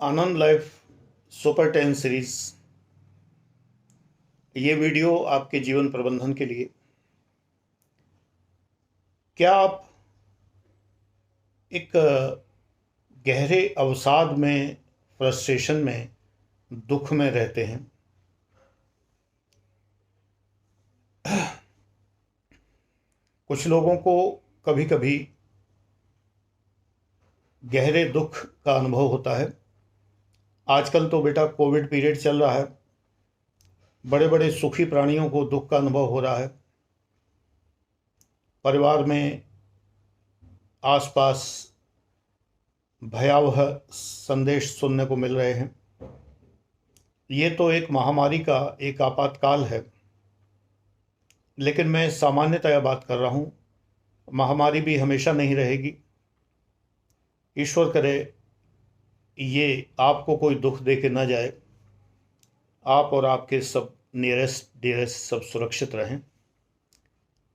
आनंद life super 10 series. ये video आपके जीवन प्रबंधन के लिए। क्या आप एक गहरे अवसाद में, फ्रस्ट्रेशन में, दुख में रहते हैं? कुछ लोगों को कभी कभी गहरे दुख का अनुभव होता है। आजकल तो बेटा कोविड पीरियड चल रहा है, बड़े बड़े सुखी प्राणियों को दुख का अनुभव हो रहा है। परिवार में आसपास भयावह संदेश सुनने को मिल रहे हैं। ये तो एक महामारी का एक आपातकाल है, लेकिन मैं सामान्यतया बात कर रहा हूँ। महामारी भी हमेशा नहीं रहेगी। ईश्वर करे ये आपको कोई दुख दे के न जाए। आप और आपके सब नियरेस्ट डियरेस्ट सब सुरक्षित रहें।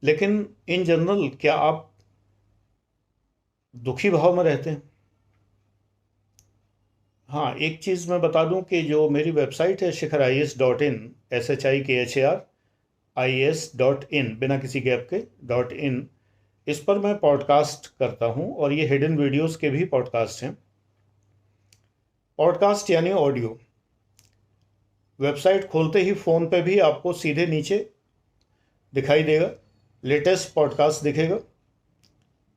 लेकिन इन जनरल क्या आप दुखी भाव में रहते हैं? हाँ, एक चीज़ मैं बता दूं कि जो मेरी वेबसाइट है shikharias.in, SHIKHARIAS.in, बिना किसी गैप के .in, इस पर मैं पॉडकास्ट करता हूं और ये हिडन वीडियोस के भी पॉडकास्ट हैं। पॉडकास्ट यानी ऑडियो। वेबसाइट खोलते ही फ़ोन पे भी आपको सीधे नीचे दिखाई देगा, लेटेस्ट पॉडकास्ट दिखेगा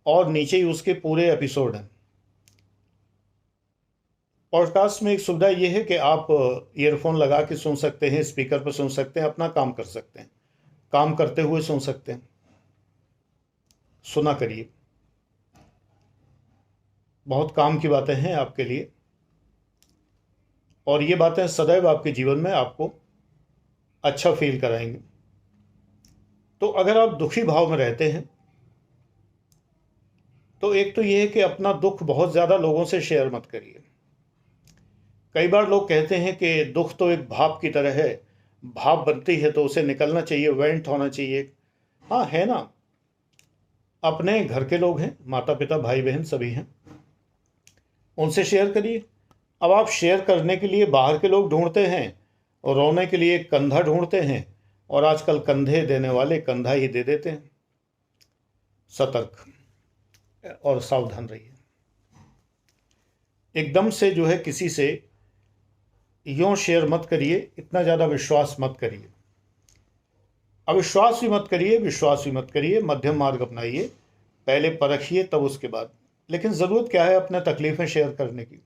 और नीचे ही उसके पूरे एपिसोड हैं। पॉडकास्ट में एक सुविधा यह है कि आप ईयरफोन लगा के सुन सकते हैं, स्पीकर पर सुन सकते हैं, अपना काम कर सकते हैं, काम करते हुए सुन सकते हैं। सुना करिए, बहुत काम की बातें हैं आपके लिए और ये बातें सदैव आपके जीवन में आपको अच्छा फील कराएंगे। तो अगर आप दुखी भाव में रहते हैं तो एक तो ये है कि अपना दुख बहुत ज़्यादा लोगों से शेयर मत करिए। कई बार लोग कहते हैं कि दुख तो एक भाप की तरह है, भाप बनती है तो उसे निकलना चाहिए, वेंट होना चाहिए। हाँ, है ना। अपने घर के लोग हैं, माता पिता भाई बहन सभी हैं, उनसे शेयर करिए। अब आप शेयर करने के लिए बाहर के लोग ढूंढते हैं और रोने के लिए कंधा ढूंढते हैं, और आजकल कंधे देने वाले कंधा ही दे देते हैं। सतर्क और सावधान रहिए। एकदम से जो है किसी से यूं शेयर मत करिए, इतना ज़्यादा विश्वास मत करिए। अविश्वास भी मत करिए, विश्वास भी मत करिए, मध्यम मार्ग अपनाइए। पहले परखिए तब उसके बाद। लेकिन ज़रूरत क्या है अपने तकलीफ़ें शेयर करने की?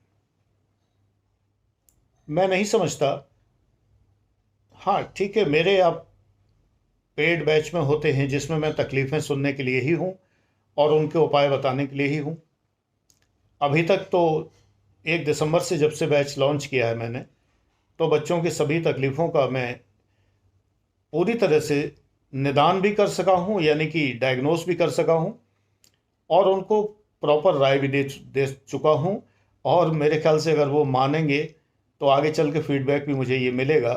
मैं नहीं समझता। हाँ ठीक है, मेरे आप पेड बैच में होते हैं जिसमें मैं तकलीफ़ें सुनने के लिए ही हूँ और उनके उपाय बताने के लिए ही हूँ। अभी तक तो 1 दिसंबर से जब से बैच लॉन्च किया है मैंने, तो बच्चों की सभी तकलीफ़ों का मैं पूरी तरह से निदान भी कर सका हूँ, यानी कि डायग्नोस भी कर सका हूँ और उनको प्रॉपर राय भी दे चुका हूँ। और मेरे ख्याल से अगर वो मानेंगे तो आगे चल के फीडबैक भी मुझे ये मिलेगा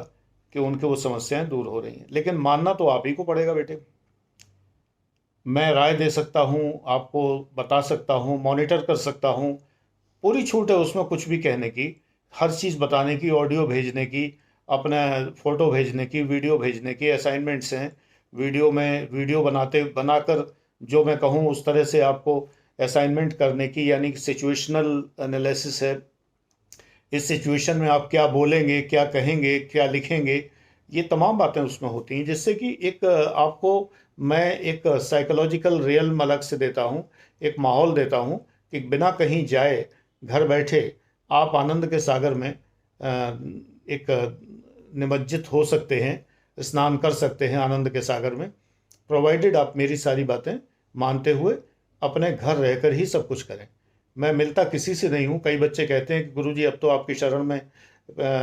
कि उनके वो समस्याएं दूर हो रही हैं। लेकिन मानना तो आप ही को पड़ेगा बेटे। मैं राय दे सकता हूँ, आपको बता सकता हूँ, मॉनिटर कर सकता हूँ, पूरी छूट है उसमें कुछ भी कहने की, हर चीज़ बताने की, ऑडियो भेजने की, अपना फ़ोटो भेजने की, वीडियो भेजने की। असाइनमेंट्स हैं वीडियो में, वीडियो बनाकर जो मैं कहूँ उस तरह से आपको असाइनमेंट करने की, यानी कि सिचुएशनल एनालिसिस है। इस सिचुएशन में आप क्या बोलेंगे, क्या कहेंगे, क्या लिखेंगे, ये तमाम बातें उसमें होती हैं, जिससे कि एक आपको मैं एक साइकोलॉजिकल रियल्म अलग से देता हूँ, एक माहौल देता हूँ कि बिना कहीं जाए घर बैठे आप आनंद के सागर में एक निमज्जित हो सकते हैं, स्नान कर सकते हैं आनंद के सागर में, प्रोवाइडेड आप मेरी सारी बातें मानते हुए अपने घर रहकर ही सब कुछ करें। मैं मिलता किसी से नहीं हूँ। कई बच्चे कहते हैं कि गुरुजी अब तो आपकी शरण में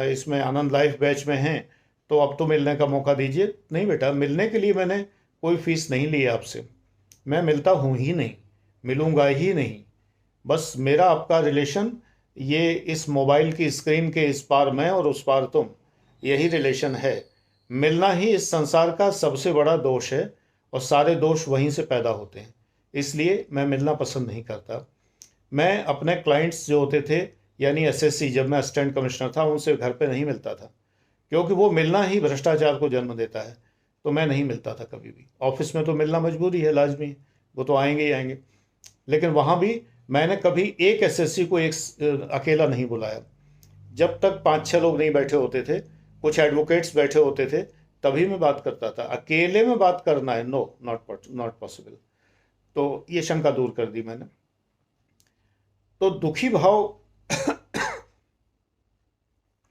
इसमें आनंद लाइफ बैच में हैं, तो अब तो मिलने का मौका दीजिए। नहीं बेटा, मिलने के लिए मैंने कोई फीस नहीं ली है आपसे। मैं मिलता हूँ ही नहीं, मिलूँगा ही नहीं। बस मेरा आपका रिलेशन ये इस मोबाइल की स्क्रीन के इस पार मैं और उस पार तुम, यही रिलेशन है। मिलना ही इस संसार का सबसे बड़ा दोष है और सारे दोष वहीं से पैदा होते हैं। इसलिए मैं मिलना पसंद नहीं करता। मैं अपने क्लाइंट्स जो होते थे यानी एसएससी, जब मैं असिस्टेंट कमिश्नर था, उनसे घर पे नहीं मिलता था, क्योंकि वो मिलना ही भ्रष्टाचार को जन्म देता है। तो मैं नहीं मिलता था कभी भी। ऑफिस में तो मिलना मजबूरी है, लाजमी है, वो तो आएंगे ही आएंगे। लेकिन वहाँ भी मैंने कभी एक एसएससी को एक अकेला नहीं बुलाया। जब तक 5-6 लोग नहीं बैठे होते थे, कुछ एडवोकेट्स बैठे होते थे, तभी मैं बात करता था। अकेले में बात करना है, नो, नॉट पॉसिबल। तो ये शंका दूर कर दी मैंने। तो दुखी भाव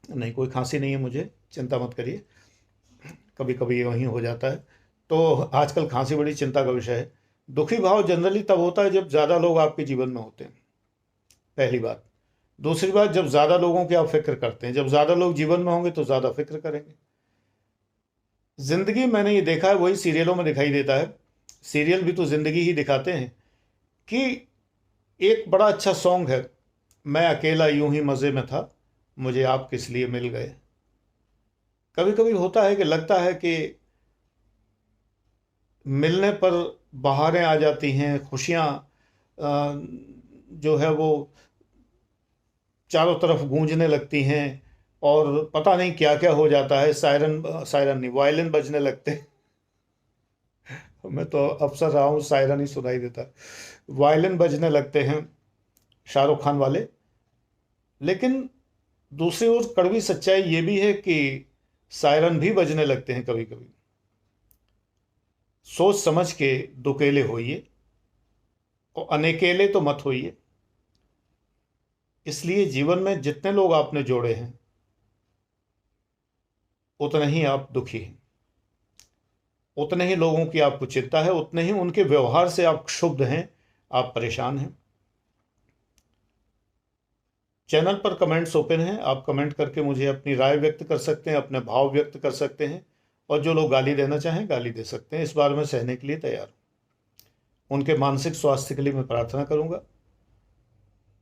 नहीं, कोई खांसी नहीं है मुझे, चिंता मत करिए, कभी कभी ये वहीं हो जाता है। तो आजकल खांसी बड़ी चिंता का विषय है। दुखी भाव जनरली तब होता है जब ज़्यादा लोग आपके जीवन में होते हैं, पहली बात। दूसरी बात, जब ज़्यादा लोगों की आप फिक्र करते हैं। जब ज़्यादा लोग जीवन में होंगे तो ज़्यादा फिक्र करेंगे। जिंदगी मैंने ये देखा है, वही सीरियलों में दिखाई देता है, सीरियल भी तो जिंदगी ही दिखाते हैं, कि एक बड़ा अच्छा सॉन्ग है, मैं अकेला यूं ही मज़े में था, मुझे आप किस लिए मिल गए। कभी कभी होता है कि लगता है कि मिलने पर बहारें आ जाती हैं, खुशियाँ जो है वो चारों तरफ गूंजने लगती हैं, और पता नहीं क्या क्या हो जाता है। सायरन सायरन नहीं, वायलिन बजने लगते हैं। मैं तो अफसर रहा हूँ, सायरन ही सुनाई देता है। वायलिन बजने लगते हैं शाहरुख खान वाले। लेकिन दूसरी ओर कड़वी सच्चाई ये भी है कि सायरन भी बजने लगते हैं कभी कभी। सोच समझ के दुकेले होइए, और अनेकेले तो मत होइए। इसलिए जीवन में जितने लोग आपने जोड़े हैं, उतने ही आप दुखी हैं, उतने ही लोगों की आपको चिंता है, उतने ही उनके व्यवहार से आप क्षुब्ध हैं, आप परेशान हैं। चैनल पर कमेंट्स ओपन हैं, आप कमेंट करके मुझे अपनी राय व्यक्त कर सकते हैं, अपने भाव व्यक्त कर सकते हैं, और जो लोग गाली देना चाहें गाली दे सकते हैं। इस बार मैं सहने के लिए तैयार हूं। उनके मानसिक स्वास्थ्य के लिए मैं प्रार्थना करूंगा।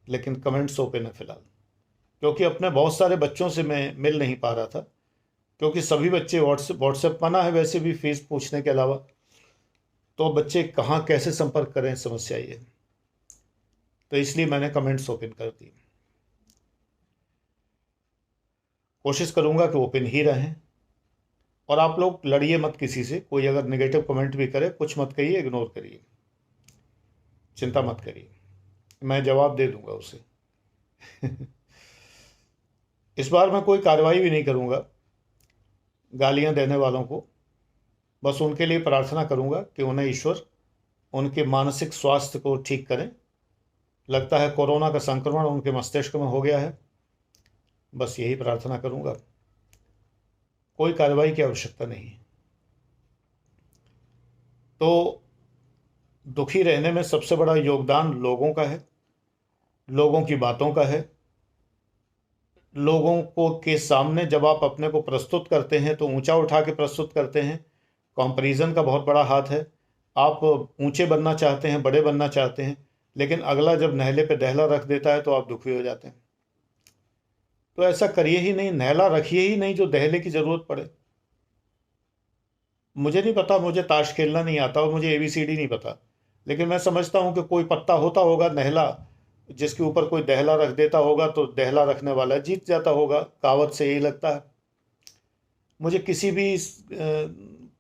लेकिन कमेंट्स ओपन है फिलहाल, क्योंकि अपने बहुत सारे बच्चों से मैं मिल नहीं पा रहा था, क्योंकि सभी बच्चे व्हाट्सएप मना है वैसे भी फीस पूछने के अलावा। तो बच्चे कहाँ कैसे संपर्क करें, समस्या ये है। तो इसलिए मैंने कमेंट्स ओपन कर दी। कोशिश करूंगा कि ओपन ही रहें, और आप लोग लड़िए मत किसी से। कोई अगर नेगेटिव कमेंट भी करे, कुछ मत कहिए, इग्नोर करिए, चिंता मत करिए, मैं जवाब दे दूंगा उसे। इस बार मैं कोई कार्रवाई भी नहीं करूंगा गालियां देने वालों को। बस उनके लिए प्रार्थना करूंगा कि उन्हें ईश्वर उनके मानसिक स्वास्थ्य को ठीक करें। लगता है कोरोना का संक्रमण उनके मस्तिष्क में हो गया है, बस यही प्रार्थना करूंगा। कोई कार्रवाई की आवश्यकता नहीं है। तो दुखी रहने में सबसे बड़ा योगदान लोगों का है, लोगों की बातों का है। लोगों को के सामने जब आप अपने को प्रस्तुत करते हैं तो ऊंचा उठा के प्रस्तुत करते हैं। कंपैरिजन का बहुत बड़ा हाथ है। आप ऊंचे बनना चाहते हैं, बड़े बनना चाहते हैं, लेकिन अगला जब नहले पे दहला रख देता है तो आप दुखी हो जाते हैं। तो ऐसा करिए ही नहीं, नहला रखिए ही नहीं जो दहले की जरूरत पड़े। मुझे नहीं पता, मुझे ताश खेलना नहीं आता और मुझे एबीसीडी नहीं पता, लेकिन मैं समझता हूँ कि कोई पत्ता होता होगा नहला, जिसके ऊपर कोई दहला रख देता होगा तो दहला रखने वाला जीत जाता होगा। कहावत से यही लगता है। मुझे किसी भी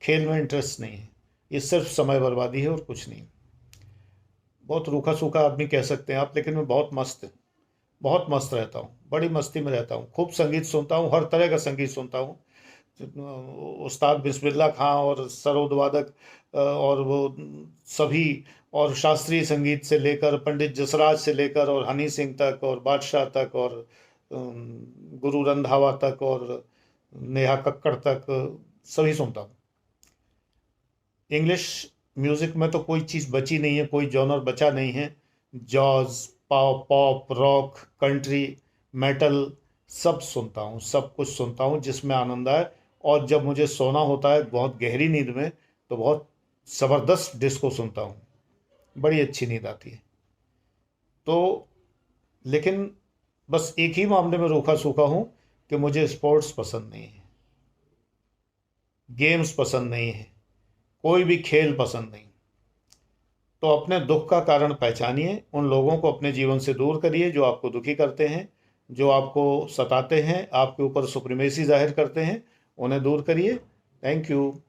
खेल में इंटरेस्ट नहीं है। ये सिर्फ समय बर्बादी है और कुछ नहीं। बहुत रूखा सूखा आदमी कह सकते हैं आप, लेकिन मैं बहुत मस्त रहता हूँ, बड़ी मस्ती में रहता हूँ। खूब संगीत सुनता हूँ, हर तरह का संगीत सुनता हूँ। उस्ताद बिस्मिल्लाह खां और सरोद वादक और वो सभी, और शास्त्रीय संगीत से लेकर पंडित जसराज से लेकर और हनी सिंह तक और बादशाह तक और गुरु रंधावा तक और नेहा कक्कड़ तक, सभी सुनता हूँ। इंग्लिश म्यूजिक में तो कोई चीज़ बची नहीं है, कोई जॉनर बचा नहीं है। Jaws, pop, rock, country, metal, सब सुनता हूँ, सब कुछ सुनता हूँ जिसमें आनंद आए। और जब मुझे सोना होता है बहुत गहरी नींद में, तो बहुत ज़बरदस्त डिस्को सुनता हूँ, बड़ी अच्छी नींद आती है। तो लेकिन बस एक ही मामले में रूखा सूखा हूँ कि मुझे स्पोर्ट्स पसंद नहीं है, गेम्स पसंद नहीं है, कोई भी खेल पसंद नहीं। तो अपने दुख का कारण पहचानिए, उन लोगों को अपने जीवन से दूर करिए जो आपको दुखी करते हैं, जो आपको सताते हैं, आपके ऊपर सुप्रीमेसी जाहिर करते हैं, उन्हें दूर करिए। Thank you.